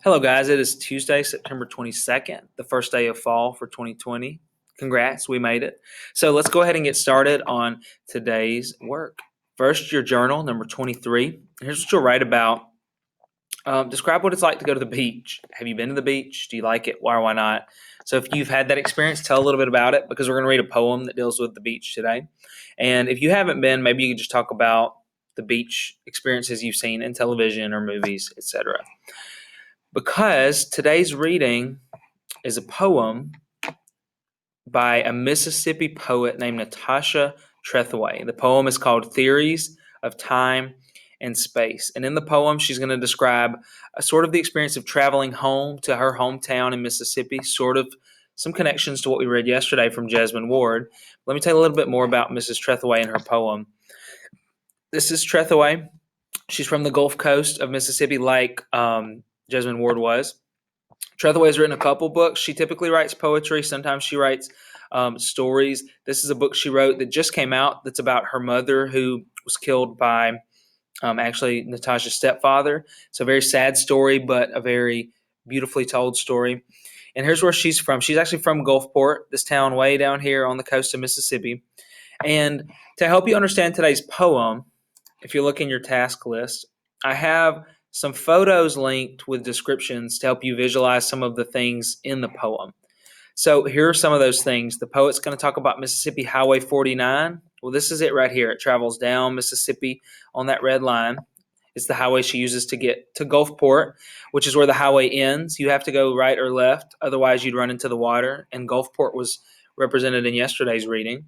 Hello, guys. It is Tuesday, September 22nd, the first day of fall for 2020. Congrats, we made it. So let's go ahead and get started on today's work. First, your journal, number 23. Here's what you'll write about. Describe what it's like to go to the beach. Have you been to the beach? Do you like it? Why or why not? So if you've had that experience, tell a little bit about it because we're going to read a poem that deals with the beach today. And if you haven't been, maybe you could just talk about the beach experiences you've seen in television or movies, etc. Because today's reading is a poem by a Mississippi poet named Natasha Trethewey. The poem is called Theories of Time and Space. And in the poem, she's going to describe a sort of the experience of traveling home to her hometown in Mississippi, sort of some connections to what we read yesterday from Jesmyn Ward. Let me tell you a little bit more about Mrs. Trethewey and her poem. This is Trethewey. She's from the Gulf Coast of Mississippi, like Jesmyn Ward was. Trethewey has written a couple books. She typically writes poetry. Sometimes she writes stories. This is a book she wrote that just came out that's about her mother who was killed by actually Natasha's stepfather. It's a very sad story, but a very beautifully told story. And here's where she's from. She's actually from Gulfport, this town way down here on the coast of Mississippi. And to help you understand today's poem, if you look in your task list, I have some photos linked with descriptions to help you visualize some of the things in the poem. So here are some of those things. The poet's going to talk about Mississippi Highway 49. Well, this is it right here. It travels down Mississippi on that red line. It's the highway she uses to get to Gulfport, which is where the highway ends. You have to go right or left, otherwise you'd run into the water. And Gulfport was represented in yesterday's reading.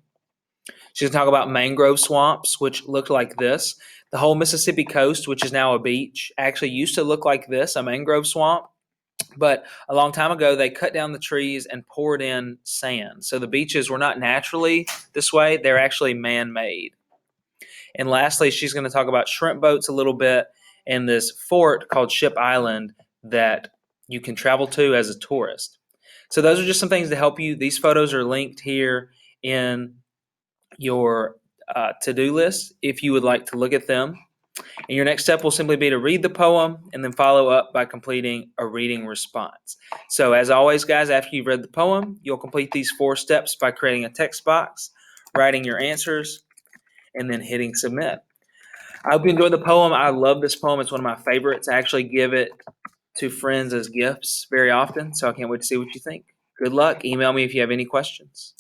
She's going to talk about mangrove swamps, which looked like this. The whole Mississippi coast, which is now a beach, actually used to look like this, a mangrove swamp. But a long time ago, they cut down the trees and poured in sand. So the beaches were not naturally this way, they're actually man made. And lastly, she's going to talk about shrimp boats a little bit and this fort called Ship Island that you can travel to as a tourist. So those are just some things to help you. These photos are linked here in your to-do list if you would like to look at them. And your next step will simply be to read the poem and then follow up by completing a reading response. So as always, guys, after you've read the poem, you'll complete these 4 steps by creating a text box, writing your answers, and then hitting submit. I hope you enjoyed the poem. I love this poem. It's one of my favorites. I actually give it to friends as gifts very often, so I can't wait to see what you think. Good luck. Email me if you have any questions.